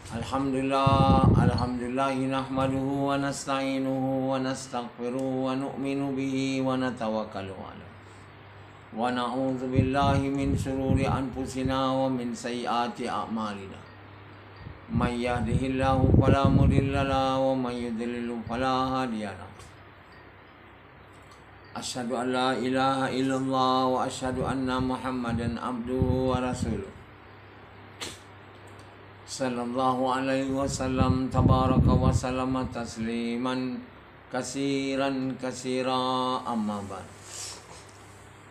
Alhamdulillahi nahmaduhu wa nasta'inuhu wa nastaghfiruhu wa nu'minu bihi wa natawakkalu alayh. Wa na'udzu billahi min shururi anfusina wa min sayyiati a'malina. May yahdihillahu fala mudilla lahu wa may yudlil fala hadiya lahu. Asyhadu an la ilaha illallah wa asyhadu anna Muhammadan abduhu wa rasuluh. Sallallahu alaihi wasallam tabaraka wa sallama tasliman kasiran kasira amma ba'd.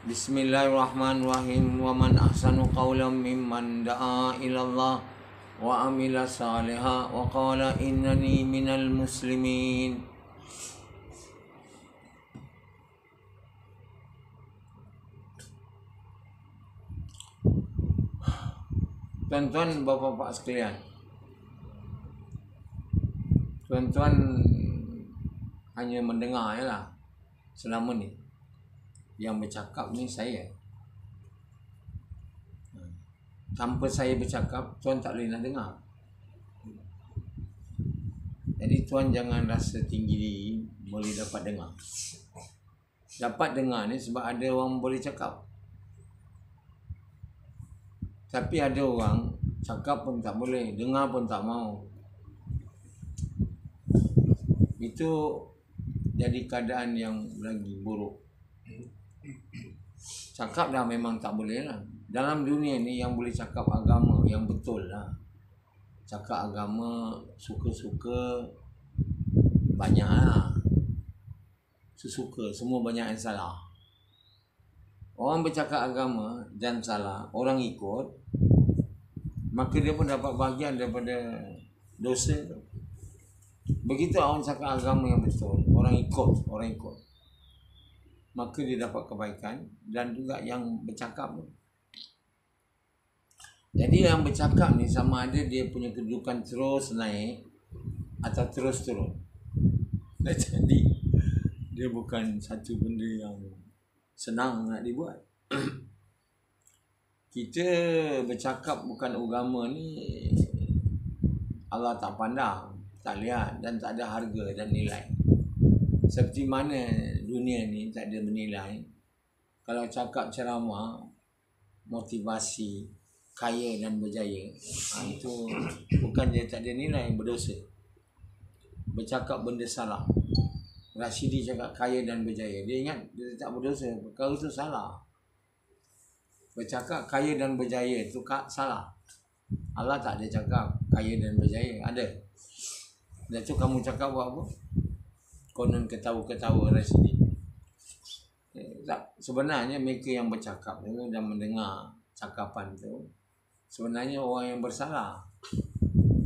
Bismillahirrahmanirrahim. Wa man ahsanu qawlan mimman da'a ilallah wa amila salihan wa qala innani minal muslimin. Tuan-tuan, bapa-bapa sekalian, tuan-tuan hanya mendengar je lah selama ni. Yang bercakap ni saya. Tanpa saya bercakap, tuan tak boleh nak dengar. Jadi tuan jangan rasa tinggi diri boleh dapat dengar. Dapat dengar ni sebab ada orang boleh cakap. Tapi ada orang cakap pun tak boleh, dengar pun tak mau. Itu jadi keadaan yang lagi buruk. Cakap dah memang tak boleh lah. Dalam dunia ni yang boleh cakap agama yang betul lah. Cakap agama suka-suka banyak lah. Sesuka, semua banyak yang salah. Orang bercakap agama dan salah, orang ikut, maka dia pun dapat bahagian daripada dosa tu. Begitu orang cakap agama yang betul, orang ikut, maka dia dapat kebaikan. Dan juga yang bercakap tu. Jadi yang bercakap ni sama ada dia punya kedudukan terus naik atau terus turun. Jadi dia bukan satu benda yang senang nak dibuat. Kita bercakap bukan agama ni, Allah tak pandang, tak lihat dan tak ada harga dan nilai. Seperti mana dunia ni tak ada bernilai. Kalau cakap ceramah, motivasi, kaya dan berjaya, itu bukan dia tak ada nilai, berdosa. Bercakap benda salah. Rashidi cakap kaya dan berjaya. Dia ingat dia tak berdosa. Perkara itu salah. Bercakap kaya dan berjaya itu salah. Allah tak ada cakap kaya dan berjaya. Ada. Dan tu kamu cakap buat apa? Konon ketawa-ketawa Rashidi. Tak. Sebenarnya mereka yang bercakap dan mendengar cakapan tu, sebenarnya orang yang bersalah.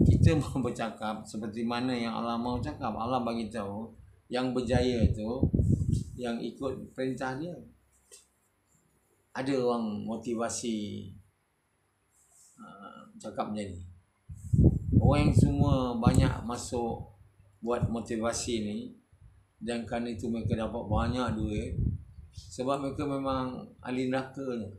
Kita mau bercakap seperti mana yang Allah mau cakap. Allah bagi tahu yang berjaya tu yang ikut perintah dia. Ada orang motivasi cakap macam ni. Orang yang semua banyak masuk buat motivasi ni, dan kerana itu mereka dapat banyak duit, sebab mereka memang ahli neraka ni.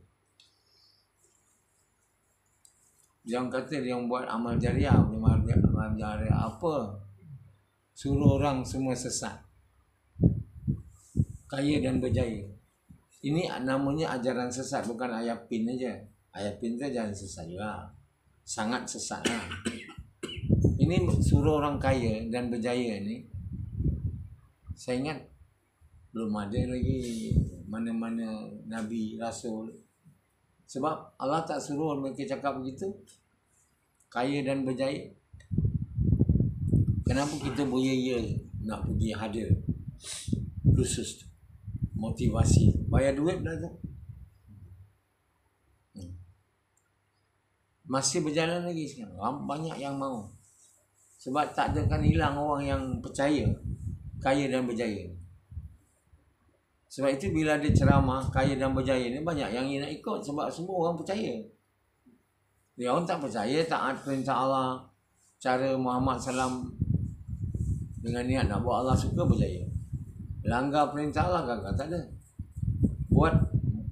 Yang kata dia buat amal jariah, amal jariah apa? Suruh orang semua sesat, kaya dan berjaya. Ini namanya ajaran sesat, bukan ayat pin aja. Ayat pin tu jangan sesat juga, sangat sesat lah. Ini suruh orang kaya dan berjaya ni, saya ingat belum ada lagi mana-mana Nabi Rasul. Sebab Allah tak suruh mereka cakap begitu, kaya dan berjaya. Kenapa kita beria nak pergi hadir khusus tu? Motivasi. Bayar duit dah tu. Masih berjalan lagi sekarang. Banyak yang mau. Sebab tak akan hilang orang yang percaya kaya dan berjaya. Sebab itu bila ada ceramah kaya dan berjaya ni, banyak yang nak ikut. Sebab semua orang percaya. Dia orang tak percaya, taat perintah Allah, cara Muhammad SAW dengan niat nak buat Allah suka, berjaya. Langgar perintah Allah gagal, tak ada. Buat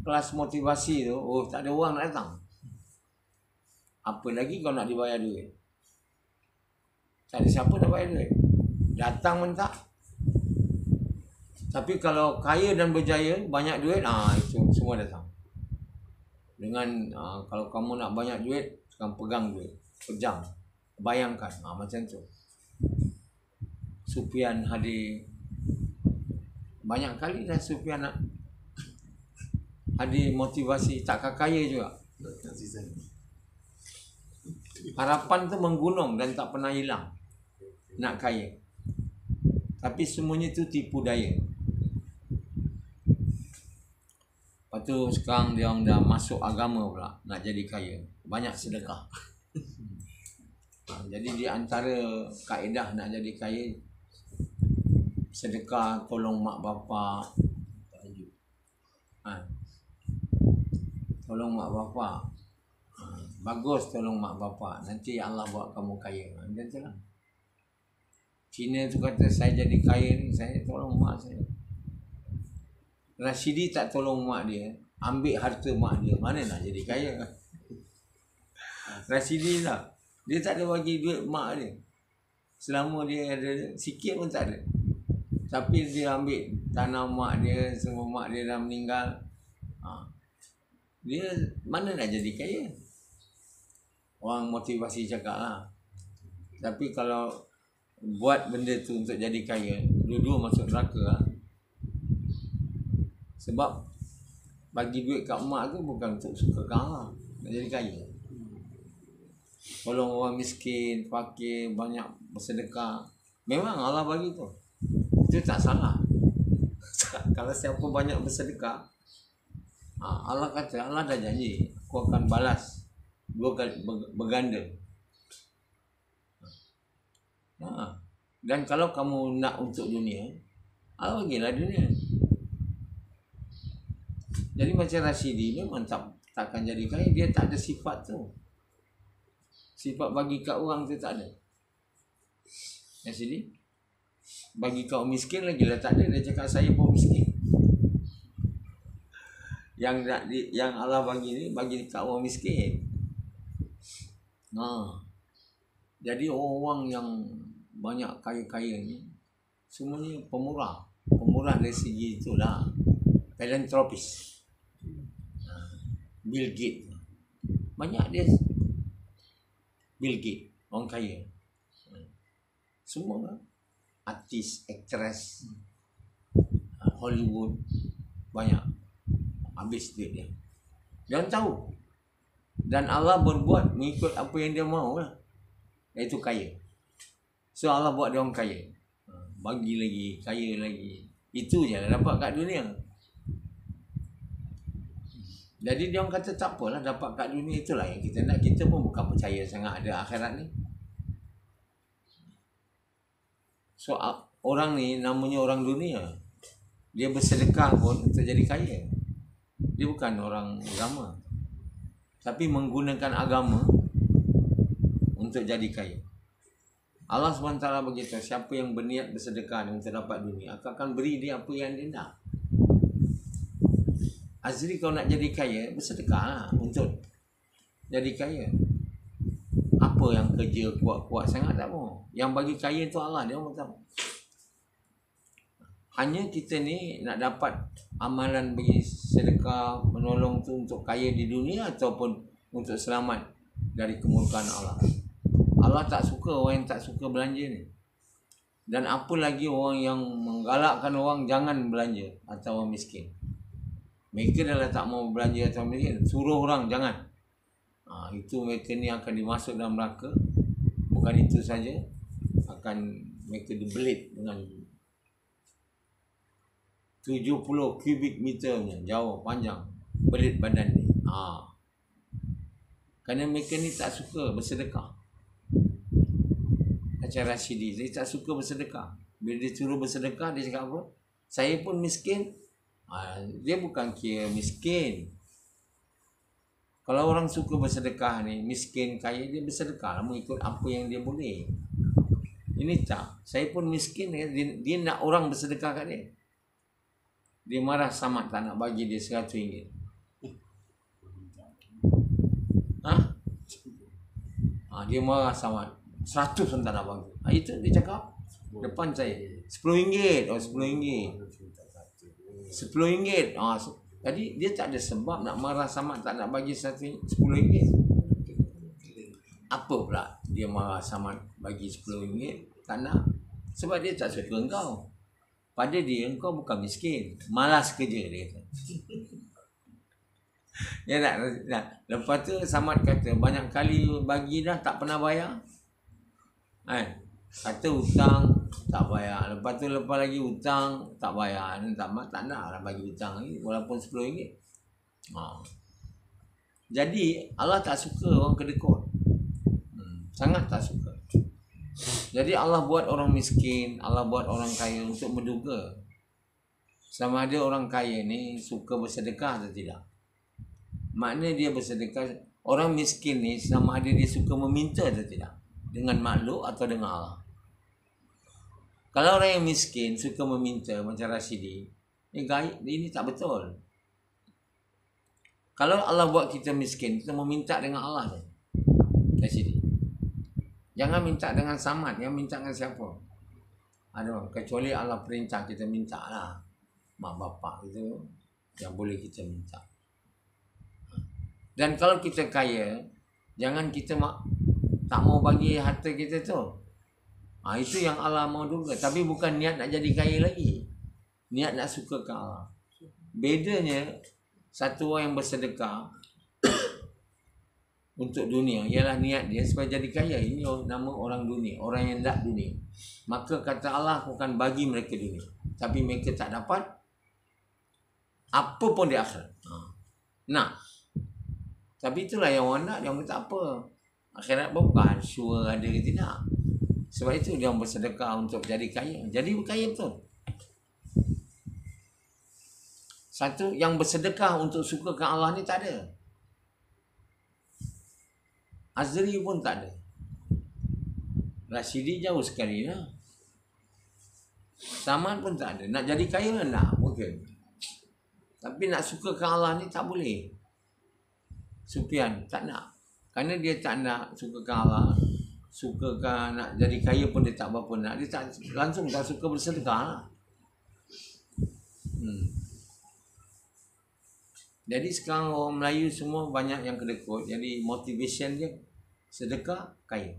kelas motivasi tu, tak ada orang nak datang. Apa lagi kau nak dibayar duit? Tak ada siapa nak bayar duit. Datang pun tak. Tapi kalau kaya dan berjaya, banyak duit, itu semua datang. Dengan kalau kamu nak banyak duit, sekarang pegang duit, pejam. Bayangkan, macam tu. Sufyan hadir. Banyak kali dah Sufyan nak hadir motivasi, takkan kaya juga. Harapan tu menggunung dan tak pernah hilang. Nak kaya. Tapi semuanya tu tipu daya. Lepas tu sekarang dia orang dah masuk agama pula, nak jadi kaya. Banyak sedekah. Jadi di antara kaedah nak jadi kaya, sedekah, tolong mak bapak. Tolong mak bapak. Bagus tolong mak bapak. Nanti Allah buat kamu kaya. Macam tu lah. Cina tu kata, saya jadi kaya ni, saya tolong mak saya. Rashidi tak tolong mak dia, ambil harta mak dia, mana nak jadi kaya? Rashidi tak, dia tak ada bagi duit mak dia. Selama dia ada, sikit pun tak ada. Tapi dia ambil tanah mak dia, semua mak dia dah meninggal. Dia mana nak jadi kaya? Orang motivasi cakap lah. Tapi kalau buat benda tu untuk jadi kaya, dua-dua masuk neraka lah. Sebab bagi duit kat mak tu bukan untuk suka kau, nak jadi kaya. Tolong orang miskin, fakir, banyak bersedekah. Memang Allah bagi tu. Itu tak salah. Kalau siapa banyak bersedekah, Allah kata, Allah dah janji, aku akan balas 2 kali berganda. Dan kalau kamu nak untuk dunia, Allah bagilah dunia. Jadi macam Rashidi memang takkan jadi kaya. Dia tak ada sifat tu. Sifat bagi kat orang tu tak ada. Rashidi bagi kau miskin lagi lah tak ada. Dia cakap saya pun miskin. Yang Allah bagi ni bagi kat orang miskin. Jadi orang yang banyak kaya-kaya ni semuanya pemurah. Pemurah dari segi itulah. Philanthropist. Bill Gates. Banyak dia Bill Gates, orang kaya. Semua artis, aktris Hollywood banyak habis duit dia. Dia tahu. Dan Allah berbuat mengikut apa yang dia mahu lah. Iaitu kaya. So Allah buat dia orang kaya. Bagi lagi, kaya lagi. Itu je lah dapat kat dunia. Jadi dia orang kata tak apalah, dapat kat dunia itulah yang kita nak. Kita pun bukan percaya sangat ada akhirat ni. So orang ni namanya orang dunia. Dia bersedekah pun untuk jadi kaya. Dia bukan orang agama, tapi menggunakan agama untuk jadi kaya. Allah SWT begitu, siapa yang berniat bersedekah untuk dapat dunia, akan beri dia apa yang dia nak. Azri, kau nak jadi kaya, bersedekah lah untuk jadi kaya. Apa yang kerja kuat-kuat sangat tak mau. Yang bagi kaya tu Allah, dia orang tahu. Hanya kita ni nak dapat amalan bagi sedekah, menolong tu untuk kaya di dunia ataupun untuk selamat dari kemurkaan Allah. Allah tak suka orang yang tak suka belanja ni. Dan apa lagi orang yang menggalakkan orang jangan belanja atau orang miskin. Mereka dah tak mau belanja atau miskin, suruh orang jangan. Itu mereka ni akan dimasuk dalam neraka. Bukan itu saja, akan mereka dibelit dengan 70 kubik meternya, jauh, panjang, belit badan ni. Kerana mereka ni tak suka bersedekah. Macam Rashidi, dia tak suka bersedekah. Bila dia suruh bersedekah, dia cakap apa? Saya pun miskin. Dia bukan kira miskin. Kalau orang suka bersedekah ni, miskin, kaya, dia bersedekah lah mengikut apa yang dia boleh. Ini tak. Saya pun miskin, dia nak orang bersedekah kat dia. Dia marah Samad tak nak bagi dia RM100. Dia marah Samad. 100 pun tak nak bagi. Itu dia cakap depan saya. RM10. Oh, RM10. RM10. Jadi dia tak ada sebab nak marah Samad tak nak bagi RM10. Apa pula dia marah Samad bagi RM10? Tak nak. Sebab dia tak suka engkau. Pada dia, engkau bukan miskin. Malas kerja, dia kata. Ya tak? Lepas tu Samad kata, banyak kali bagi dah tak pernah bayar. Kata hutang tak bayar. Lepas tu lepas lagi hutang tak bayar. Tak nak lah bagi hutang lagi walaupun RM10. Jadi Allah tak suka orang kedekut. Sangat tak suka. Jadi Allah buat orang miskin, Allah buat orang kaya untuk menduga sama ada orang kaya ni suka bersedekah atau tidak. Makna dia bersedekah. Orang miskin ni sama ada dia suka meminta atau tidak, dengan makhluk atau dengan Allah. Kalau orang yang miskin suka meminta macam Rashidi, ini tak betul. Kalau Allah buat kita miskin, kita meminta dengan Allah je. Rashidi, jangan minta dengan Samad. Yang minta dengan siapa? Kecuali Allah perintah kita minta lah. Mak bapak itu yang boleh kita minta. Dan kalau kita kaya, jangan kita tak mau bagi harta kita tu. Itu yang Allah mau duga. Tapi bukan niat nak jadi kaya lagi. Niat nak suka ke Allah. Bedanya, satu orang yang bersedekah untuk dunia ialah niat dia supaya jadi kaya. Ini nama orang dunia, orang yang nak dunia. Maka kata Allah, aku akan bagi mereka dunia, tapi mereka tak dapat apa pun di akhirat. Tapi itulah yang orang nak. Dia orang kata apa, akhirat bukan sure ada ke tidak. Sebab itu dia orang bersedekah untuk jadi kaya. Jadi kaya betul. Satu yang bersedekah untuk suka ke Allah ni tak ada. Azri pun tak ada. Rashidi jauh sekali lah. Samad pun tak ada. Nak jadi kaya nak mungkin. Tapi nak suka ke Allah ni tak boleh. Sufian tak nak. Kerana dia tak nak suka ke Allah, suka ke nak jadi kaya pun dia tak berapa nak. Dia tak, langsung tak suka bersedekah lah. Jadi sekarang orang Melayu semua banyak yang kedekut. Jadi motivation dia sedekah kaya.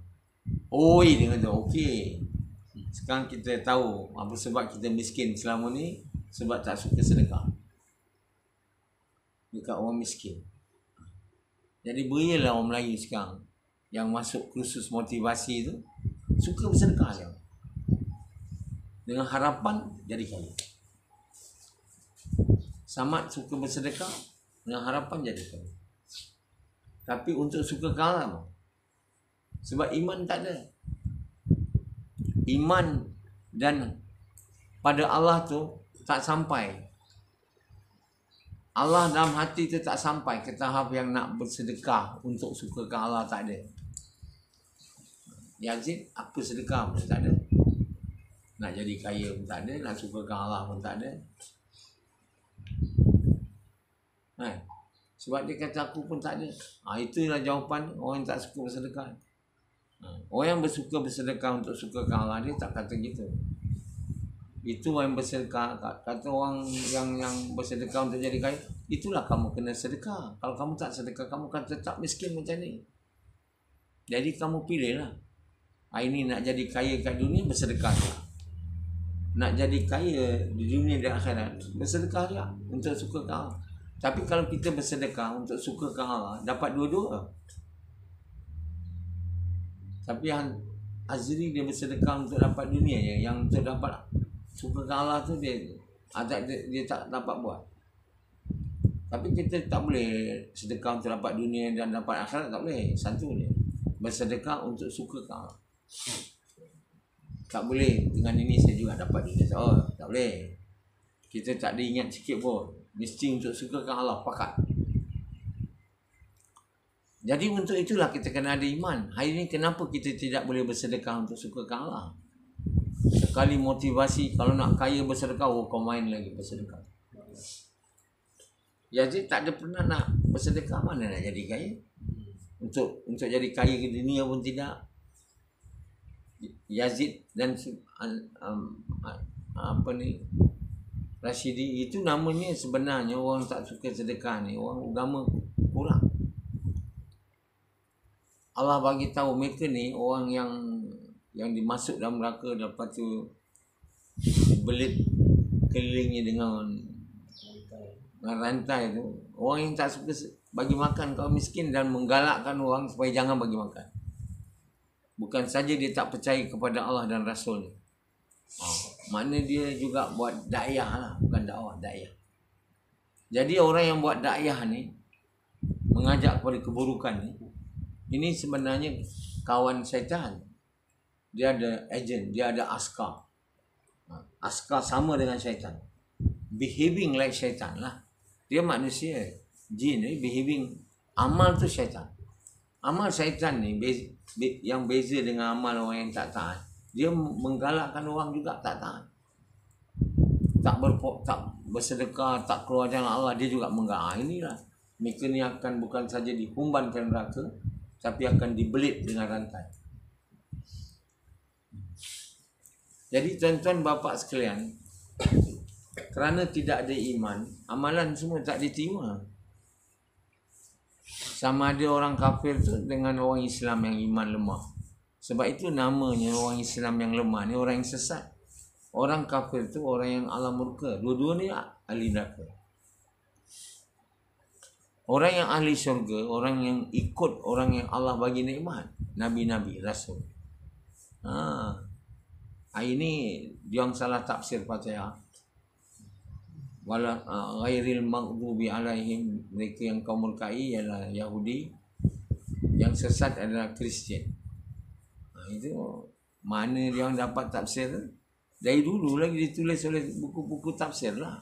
Dia kata okey. Sekarang kita tahu apa sebab kita miskin selama ni. Sebab tak suka sedekah dekat orang miskin. Jadi berilah orang Melayu sekarang yang masuk kursus motivasi tu suka bersedekah dia, dengan harapan jadi kaya. Samad suka bersedekah dengan harapan jadi kaya. Tapi untuk suka ke Allah, sebab iman tak ada. Iman dan pada Allah tu tak sampai. Allah dalam hati tu tak sampai ke tahap yang nak bersedekah untuk suka ke Allah, tak ada. Yazid apa sedekah pun tak ada. Nak jadi kaya pun tak ada. Nak suka ke Allah pun tak ada. Sebab dia kata aku pun tak ada. Itulah jawapan orang yang tak suka bersedekah. Orang yang bersuka bersedekah untuk suka ke Allah, dia tak kata gitu. Itu orang yang bersedekah. Kata orang yang bersedekah untuk jadi kaya, itulah kamu kena sedekah. Kalau kamu tak sedekah, kamu akan tetap miskin macam ni. Jadi kamu pilihlah. Ini nak jadi kaya kat dunia, bersedekah je. Nak jadi kaya di dunia dan akhirat, bersedekah je untuk suka ke Allah. Tapi kalau kita bersedekah untuk suka ke Allah, dapat dua-dua. Tapi yang Azri dia bersedekah untuk dapat dunia je. Yang untuk dapat suka ke Allah tu dia tak dapat buat. Tapi kita tak boleh sedekah untuk dapat dunia dan dapat akhirat, tak boleh. Satu je. Bersedekah untuk suka ke Allah. Tak boleh dengan ini saya juga dapat dunia. Tak boleh. Kita tak ada ingat sikit pun. Mesti untuk suka ke Allah pakat. Jadi untuk itulah kita kena ada iman. Hari ini kenapa kita tidak boleh bersedekah untuk suka ke Allah? Sekali motivasi, kalau nak kaya bersedekah, kau main lagi bersedekah. Yazid tak ada pernah nak bersedekah, mana nak jadi kaya? Untuk jadi kaya ke dunia pun tidak. Yazid dan Rashidi, itu namanya sebenarnya orang tak suka sedekah ni, orang agama kurang. Allah bagi tahu mereka ni orang yang dimasuk dalam neraka, lepas tu belit kelilingnya dengan rantai tu. Orang yang tak suka bagi makan kaum miskin dan menggalakkan orang supaya jangan bagi makan. Bukan saja dia tak percaya kepada Allah dan Rasul. Makna dia juga buat dakwah lah, bukan dakwah, dakwah. Jadi orang yang buat dakwah ni, mengajak kepada keburukan ni, ini sebenarnya kawan syaitan. Dia ada agent, dia ada askar. Askar sama dengan syaitan. Behaving like syaitan lah. Dia manusia, jin ni behaving, amal tu syaitan. Amal syaitan ni yang beza dengan amal orang yang tak taat. Dia menggalakkan orang juga tak taat. Tak bersedekah, tak keluar jalan Allah, dia juga menggalak. Inilah mereka ni akan bukan saja dihumbankan neraka, tapi akan dibelit dengan rantai. Jadi tuan-tuan bapa sekalian, kerana tidak ada iman, amalan semua tak diterima. Sama ada orang kafir tu dengan orang Islam yang iman lemah. Sebab itu namanya orang Islam yang lemah ni orang yang sesat. Orang kafir tu orang yang Allah murka. Dua-dua ni ahli neraka. Orang yang ahli syurga, orang yang ikut orang yang Allah bagi nikmat, nabi-nabi, rasul. Ini dia yang salah tafsir Fatihah. Wala ghairil maghdubi alaihim, mereka yang kau murkai ialah Yahudi, yang sesat adalah Kristian. Itu mana dia orang dapat tafsir dari dulu lagi ditulis oleh buku-buku tafsir lah.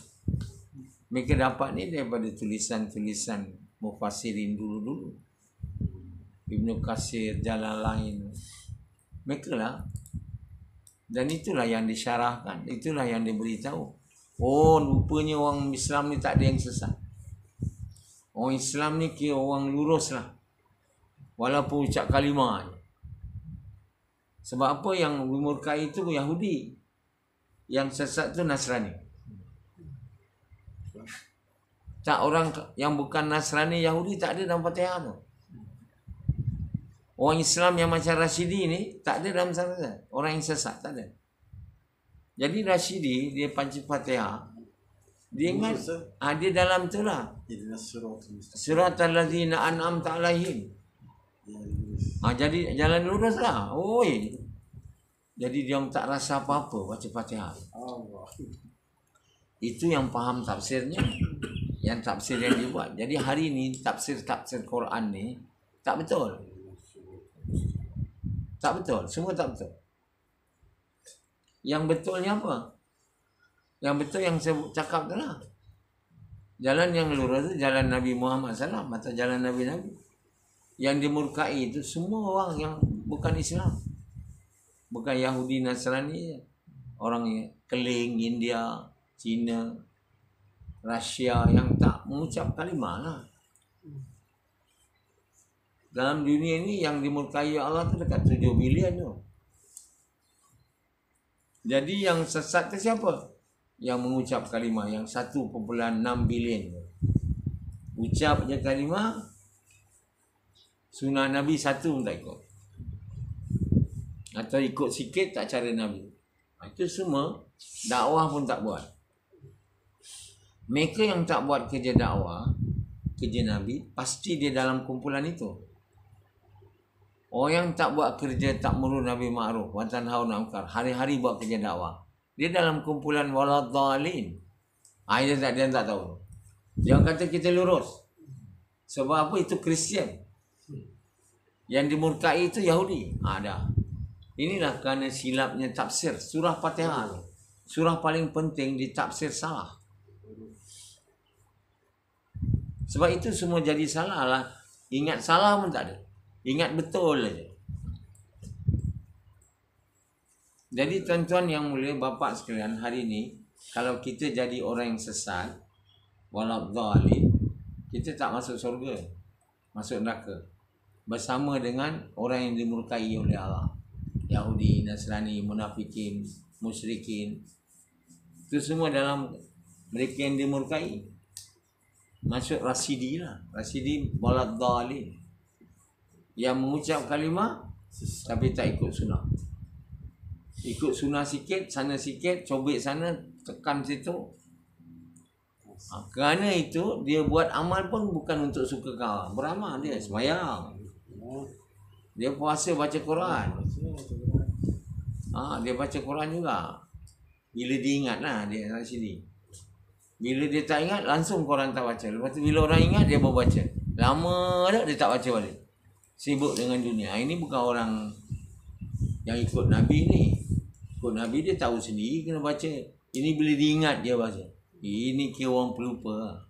Mereka dapat ni daripada tulisan-tulisan mufassirin dulu-dulu, Ibnu Katsir, Jalalain, mereka lah. Dan itulah yang disyarahkan, itulah yang diberitahu. Oh, rupanya orang Islam ni tak ada yang sesat. Orang Islam ni kira orang lurus lah, walaupun ucap kalimah. Sebab apa? Yang dimurkai itu Yahudi, yang sesat tu Nasrani. Tak, orang yang bukan Nasrani, Yahudi tak ada dalam Fatihah tu. Orang Islam yang macam Rashidi ni tak ada dalam sana. Orang yang sesat tak ada. Jadi Rashidi dia panci Fatihah, dia ingat dia dalam tu lah, siratal ladzina an'amta alaihim. Jadi jalan lurus lah. Oi. Jadi dia tak rasa apa-apa baca Fatihah. Itu yang faham tafsirnya, yang tafsir yang dibuat. Jadi hari ni tafsir Quran ni tak betul. Tak betul, semua tak betul. Yang betulnya apa? Yang betul yang saya cakap tu lah. Jalan yang lurus tu jalan Nabi Muhammad SAW atau jalan Nabi-Nabi. Yang dimurkai itu semua orang yang bukan Islam, bukan Yahudi, Nasrani, orang Keling, India, China, Rusia yang tak mengucap kalimah lah. Dalam dunia ini yang dimurkai Allah tu dekat 7 bilion tu. Jadi yang sesat tu siapa? Yang mengucap kalimah, yang 1.6 bilion tu. Ucap je kalimah, sunnah Nabi satu pun tak ikut. Atau ikut sikit tak cara Nabi. Itu semua dakwah pun tak buat. Mereka yang tak buat kerja dakwah, kerja Nabi, pasti dia dalam kumpulan itu. Orang yang tak buat kerja ta'murun Nabi ma'ruf wa tanhauna 'anil munkar, hari-hari buat kerja dakwah, dia dalam kumpulan waladhdallin. Dia tak tahu. Dia kata kita lurus. Sebab apa? Itu Kristian. Yang dimurkai itu Yahudi. Dah. Inilah kerana silapnya tafsir surah Fatihah. Surah paling penting ditafsir salah. Sebab itu semua jadi salah lah. Ingat salah pun tak ada. Ingat betul aja. Jadi tuan-tuan yang mulia, bapa sekalian, hari ini kalau kita jadi orang yang sesat, waladhdallin, kita tak masuk surga, masuk neraka bersama dengan orang yang dimurkai oleh Allah. Yahudi, Nasrani, munafikin, musyrikin. Itu semua dalam mereka yang dimurkai. Masuk Rasidi lah. Rasidi walad dhalin. Yang mengucap kalimah tapi tak ikut sunnah. Ikut sunnah sikit, sana sikit, cobek sana, tekan situ. Kerana itu dia buat amal pun bukan untuk suka kau. Beramal dia, sembahyang. Dia puasa baca Quran. Dia baca Quran juga. Bila dia ingat lah dia kat sini. Bila dia tak ingat langsung Quran tak baca. Lepas tu bila orang ingat dia baru baca. Lama dah dia tak baca balik. Sibuk dengan dunia. Ini bukan orang yang ikut Nabi ni. Ikut Nabi dia tahu sendiri kena baca. Ini bila dia ingat dia baca. Ini kira orang pelupa.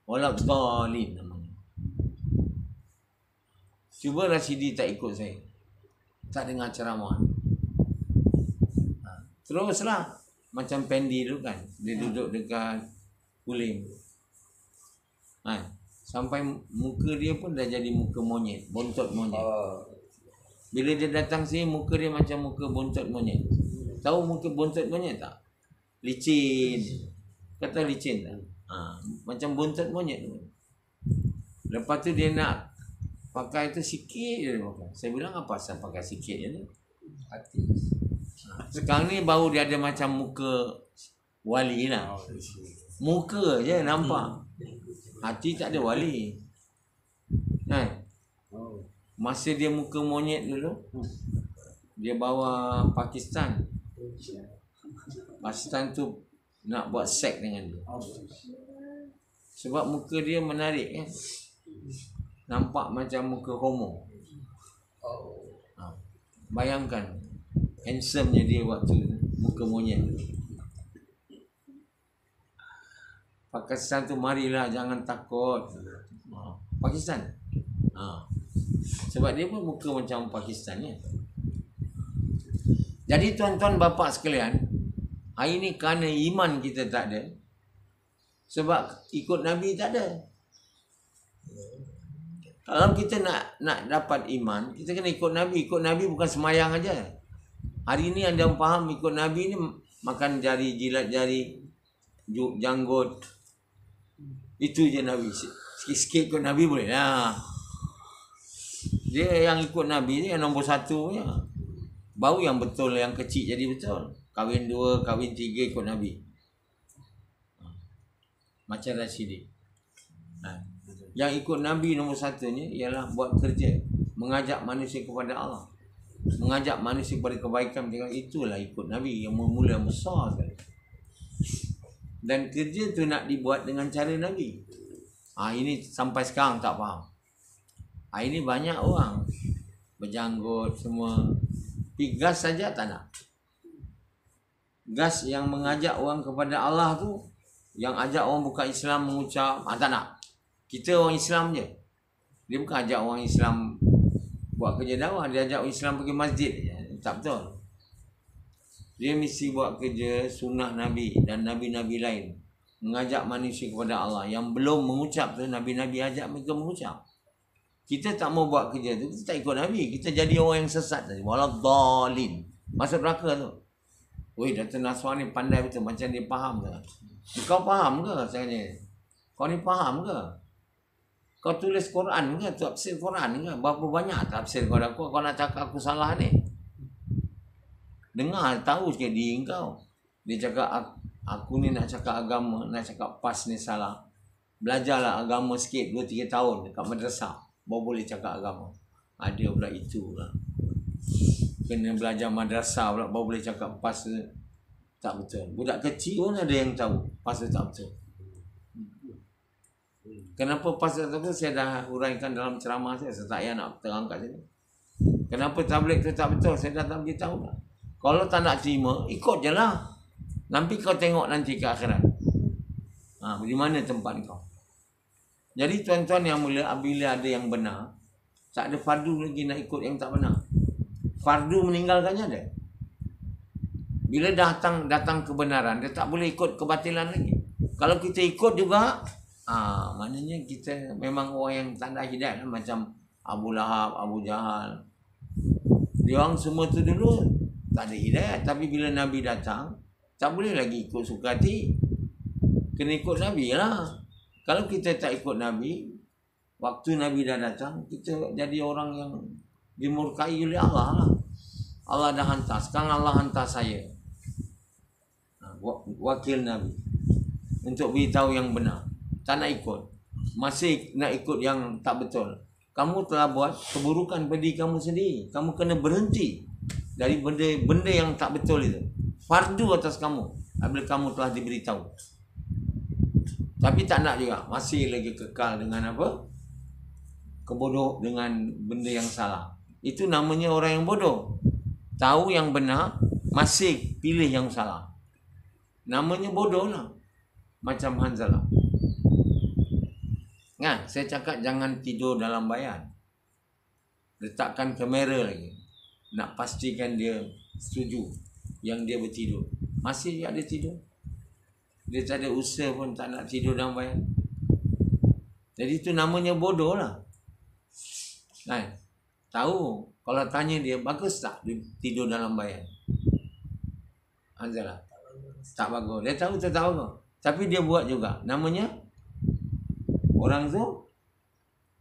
Walad dhalin namanya. Cuba Rasidi tak ikut saya. Tak dengar ceramah. Teruslah. Macam Pendi tu kan. Dia duduk dekat Kulim. Sampai muka dia pun dah jadi muka monyet. Bontot monyet. Bila dia datang sini, muka dia macam muka bontot monyet. Tahu muka bontot monyet tak? Licin. Kata licin tak? Macam bontot monyet tu. Lepas tu dia nak pakai tu sikit je dia pakai. Saya bilang apa asal pakai sikit je ni? Sekarang ni baru dia ada macam muka wali lah. Muka je nampak. Hati tak ada wali. Masa dia muka monyet dulu, dia bawa Pakistan. Pakistan tu nak buat seks dengan dia. Sebab muka dia menarik kan. Nampak macam muka homo. Bayangkan handsome-nya dia waktu muka monyet. Pakistan tu marilah jangan takut. Pakistan. Sebab dia pun muka macam Pakistan ya. Jadi tuan-tuan bapa sekalian, hari ni kerana iman kita tak ada. Sebab ikut Nabi tak ada. Kalau kita nak dapat iman, kita kena ikut Nabi. Ikut Nabi bukan semayang aja. Hari ni anda faham ikut Nabi ni makan jari, jilat jari, janggut. Itu je Nabi. Sikit-sikit ikut Nabi boleh lah. Dia yang ikut Nabi ni yang nombor satu punya. Baru yang betul, yang kecil jadi betul. Kahwin 2, kahwin 3 ikut Nabi. Macam Rasidi. Yang ikut Nabi nombor satunya ialah buat kerja. Mengajak manusia kepada Allah. Mengajak manusia kepada kebaikan. Itulah ikut Nabi yang mula besar sekali. Dan kerja tu nak dibuat dengan cara Nabi. Ini sampai sekarang tak faham. Ini banyak orang berjanggut semua. Tapi gas saja tak nak. Gas yang mengajak orang kepada Allah tu, yang ajak orang buka Islam mengucap, tak nak. Kita orang Islam je. Dia bukan ajak orang Islam buat kerja dakwah, dia ajak orang Islam pergi masjid je. Tak betul. Dia mesti buat kerja sunnah Nabi dan Nabi-Nabi lain. Mengajak manusia kepada Allah. Yang belum mengucap tu, Nabi-Nabi ajak mereka mengucap. Kita tak mau buat kerja tu, kita tak ikut Nabi. Kita jadi orang yang sesat tadi. Walad dhalin. Masuk neraka tu. Weh, Dr. Naswan ni pandai betul. Macam dia faham ke? Kau faham ke? Saya tanya. Kau ni faham ke? Kau tulis Quran ke? Tafsir Quran ke? Berapa banyak tafsir kau dah? Kau nak cakap aku salah ni? Dengar, tahu sikit diri kau. Dia cakap, aku ni nak cakap agama, nak cakap pas ni salah. Belajarlah agama sikit, 2-3 tahun dekat madrasah. Baru boleh cakap agama. Ada pula itu lah. Kena belajar madrasah pula, baru boleh cakap pas tu. Tak betul. Budak kecil pun ada yang tahu pas tu tak betul. Kenapa pas tu saya dah huraikan dalam ceramah saya. Saya tak payah nak terang kat sini. Kenapa tabligh tu tak betul, saya dah tak beritahu lah. Kalau tak nak terima, ikut je lah. Nanti kau tengok nanti ke akhirat. Di mana tempat kau. Jadi tuan-tuan yang mulia, bila ada yang benar, tak ada fardu lagi nak ikut yang tak benar. Fardu meninggalkannya ada. Bila datang kebenaran, dia tak boleh ikut kebatilan lagi. Kalau kita ikut juga, maknanya kita memang orang yang tak ada hidayah. Macam Abu Lahab, Abu Jahal. Dia orang semua tu dulu tak ada hidayat. Tapi bila Nabi datang, tak boleh lagi ikut suka hati. Kena ikut Nabi lah. Kalau kita tak ikut Nabi, waktu Nabi dah datang, kita jadi orang yang dimurkai oleh Allah lah. Allah dah hantar. Sekarang Allah hantar saya, wakil Nabi, untuk beritahu yang benar. Tak nak ikut, masih nak ikut yang tak betul. Kamu telah buat keburukan pada diri kamu sendiri. Kamu kena berhenti dari benda yang tak betul itu. Fardu atas kamu apabila kamu telah diberitahu. Tapi tak nak juga, masih lagi kekal dengan apa? Kebodoh dengan benda yang salah. Itu namanya orang yang bodoh. Tahu yang benar, masih pilih yang salah. Namanya bodoh lah. Macam Hanzalah. Kan, saya cakap jangan tidur dalam bayan. Letakkan kamera lagi. Nak pastikan dia setuju yang dia bertidur. Masih dia ada tidur. Dia tak ada usaha pun tak nak tidur dalam bayan. Jadi itu namanya bodoh lah. Kan? Tahu, kalau tanya dia, bagus tak dia tidur dalam bayan? Hanzalah. Tak bagus. Dia tahu tak bagus. Tapi dia buat juga. Namanya orang tu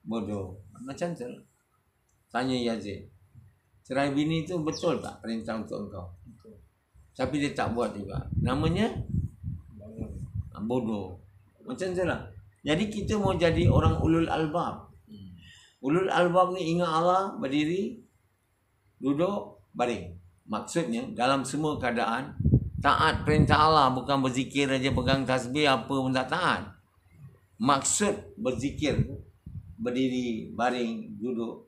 bodoh. Macam tu. Tanya Yazid, cerai bini tu betul tak perintah untuk engkau? Betul. Tapi dia tak buat juga. Namanya bodoh. Macam tu lah. Jadi kita mau jadi orang ulul albab. Ulul albab ni ingat Allah, berdiri, duduk, baring. Maksudnya dalam semua keadaan taat perintah Allah, bukan berzikir aja, pegang tasbih apa pun tak taat. Maksud berzikir, berdiri, baring, duduk,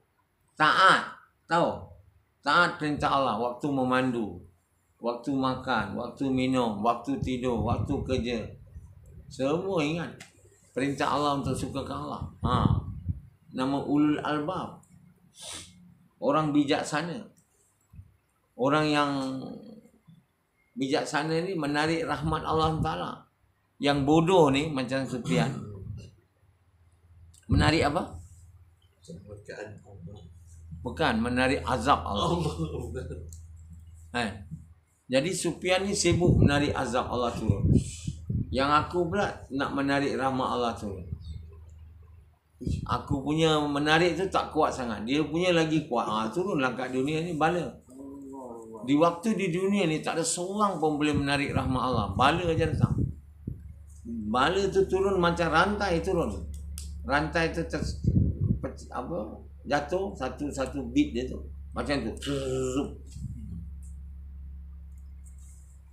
taat. Tahu? Taat perintah Allah waktu memandu, waktu makan, waktu minum, waktu tidur, waktu kerja. Semua ingat perintah Allah untuk sukakan Allah. Nama ulul albab. Orang bijaksana. Orang yang bijaksana ni menarik rahmat Allah Ta'ala. Yang bodoh ni macam Sufyan, menarik apa? Bukan, menarik azab Allah. Jadi Sufyan ni sibuk menarik azab Allah turun. Yang aku pula nak menarik rahmat Allah turun. Aku punya menarik tu tak kuat sangat. Dia punya lagi kuat. Turunlah kat dunia ni bala. Di waktu di dunia ni tak ada seorang pun boleh menarik rahmat Allah. Bala aja datang. Bala tu turun macam rantai turun. Rantai tu jatuh satu beat dia tu. Macam tu.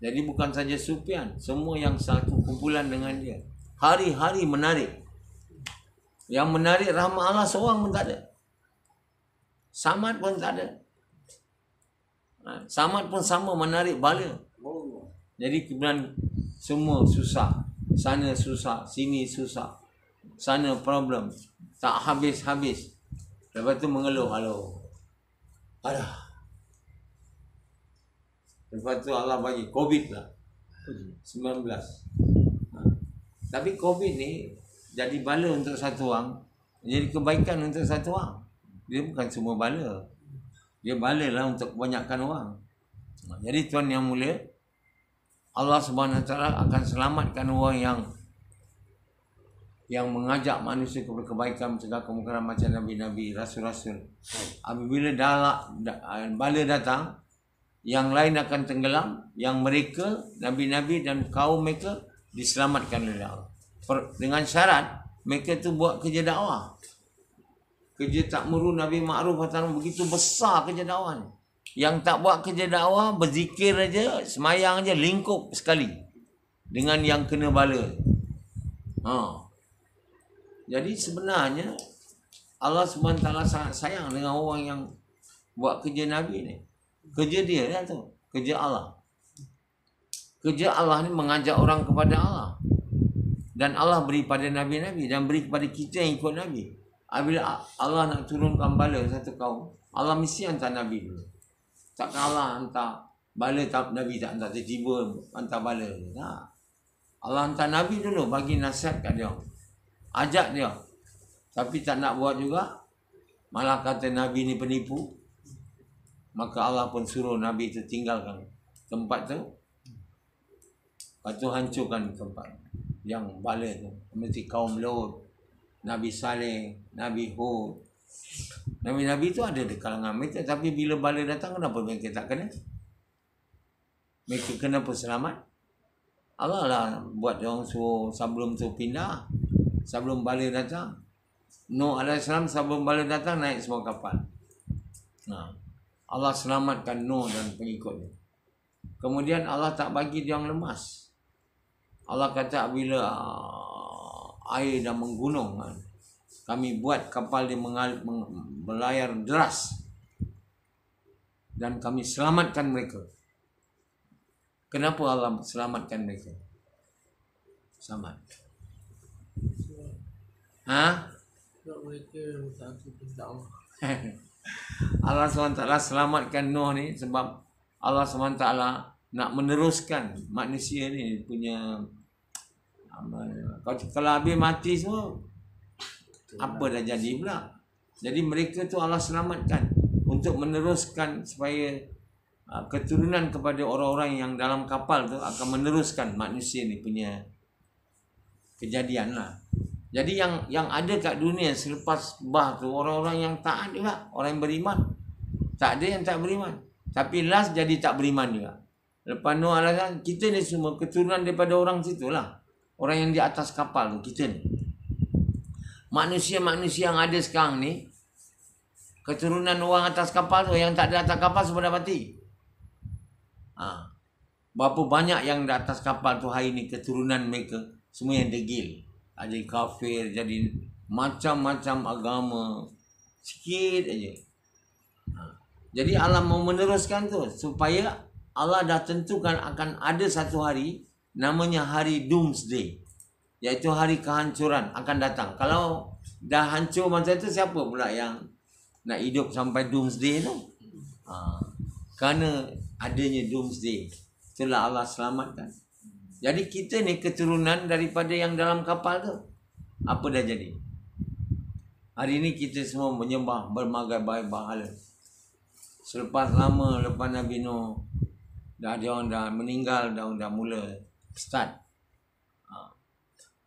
Jadi bukan saja Sufyan, semua yang satu kumpulan dengan dia. Hari-hari menarik. Yang menarik rahmat Allah seorang pun tak ada. Samad pun tak ada. Samad pun sama menarik bala. Jadi kemudian semua susah. Sana susah, sini susah. Sana problem. Tak habis-habis. Lepas tu mengeluh. Alah. Lepas tu Allah bagi COVID lah. 19. Tapi COVID ni jadi bala untuk satu orang. Jadi kebaikan untuk satu orang. Dia bukan semua bala. Dia bala lah untuk kebanyakan orang. Jadi tuan yang mulia, Allah Subhanahu Wa Taala akan selamatkan orang yang mengajak manusia kepada kebaikan, mencegah kemungkaran macam Nabi-Nabi, Rasul-Rasul. Apabila bala datang, yang lain akan tenggelam, yang mereka, Nabi-Nabi dan kaum mereka diselamatkan oleh Allah. Dengan syarat, mereka tu buat kerja dakwah. Kerja takmurun Nabi Ma'ruf begitu besar kerja dakwah ni. Yang tak buat kerja dakwah, berzikir aja, semayang aja, lingkup sekali dengan yang kena bala. Jadi sebenarnya Allah SWT sangat sayang dengan orang yang buat kerja Nabi ni. Kerja dia lah tu, kerja Allah. Kerja Allah ni mengajak orang kepada Allah. Dan Allah beri pada Nabi-Nabi dan beri kepada kita yang ikut Nabi. Apabila Allah nak turunkan bala satu kaum, Allah mesti hantar Nabi dulu. Takkan Allah hantar bala, Nabi tak hantar, tiba-tiba hantar bala. Tak. Allah hantar Nabi dulu, bagi nasihat kat dia. Ajak dia. Tapi tak nak buat juga. Malah kata Nabi ni penipu. Maka Allah pun suruh Nabi itu tinggalkan tempat tu. Lepas tu hancurkan tempat yang bala tu. Mesti kaum Lut, Nabi Saleh, Nabi Hud. Nabi-Nabi tu ada di kalangan mereka. Tapi bila bala datang, kenapa mereka tak kena? Mereka kenapa selamat? Allah lah buat orang suruh sebelum tu pindah. Sebelum bala datang, Nuh AS sebelum bala datang naik semua kapal. Allah selamatkan Nuh dan pengikutnya. Kemudian Allah tak bagi dia yang lemas. Allah kata bila air dah menggunung, kami buat kapal dia berlayar deras dan kami selamatkan mereka. Kenapa Allah selamatkan mereka? Selamat. Allah SWT selamatkan Nuh ni sebab Allah SWT nak meneruskan manusia ni punya amal. Kalau habis mati semua, apa dah jadi pula? Jadi mereka tu Allah selamatkan untuk meneruskan supaya keturunan kepada orang-orang yang dalam kapal tu akan meneruskan manusia ni punya kejadian lah. Jadi yang ada kat dunia selepas bah tu orang-orang yang taat juga, orang yang beriman. Tak ada yang tak beriman. Tapi last jadi tak beriman juga. Lepas Nuh AS, kita ni semua keturunan daripada orang situ lah. Orang yang di atas kapal tu, kita ni. Manusia-manusia yang ada sekarang ni, keturunan orang atas kapal tu, yang tak ada atas kapal semua dah mati. Berapa banyak yang di atas kapal tu hari ni keturunan mereka, semua yang degil. Jadi kafir, jadi macam-macam agama. Sikit aja. Jadi Allah mau meneruskan tu supaya Allah dah tentukan akan ada satu hari namanya hari Doomsday, iaitu hari kehancuran akan datang. Kalau dah hancur masa itu, siapa pula yang nak hidup sampai Doomsday tu? Kerana adanya Doomsday, itulah Allah selamatkan. Jadi kita ni keturunan daripada yang dalam kapal tu. Apa dah jadi? Hari ni kita semua menyembah berbagai bahala. Selepas lama, lepas Nabi Nuh, dia orang dah meninggal, dah mula start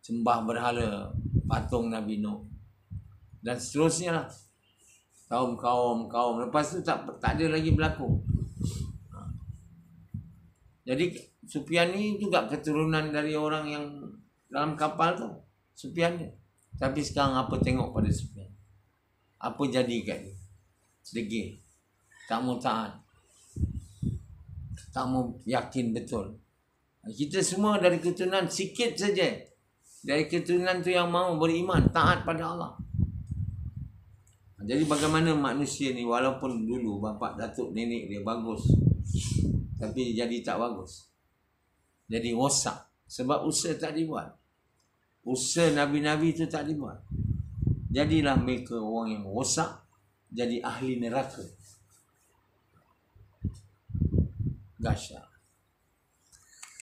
sembah berhala patung Nabi Nuh. Dan seterusnya lah. Kaum. Lepas tu tak ada lagi berlaku. Jadi Sufyan ni juga keturunan dari orang yang dalam kapal tu. Sufyan ni. Tapi sekarang apa tengok pada Sufyan? Apa jadi kat dia? Degil. Tak mau taat. Tak mau yakin betul. Kita semua dari keturunan sikit saja. Dari keturunan tu yang mau beriman, taat pada Allah. Jadi bagaimana manusia ni, walaupun dulu bapa datuk nenek dia bagus, tapi jadi tak bagus. Jadi rosak. Sebab usaha tak dibuat. Usaha Nabi-Nabi itu tak dibuat. Jadilah mereka orang yang rosak, jadi ahli neraka. Dahsyat.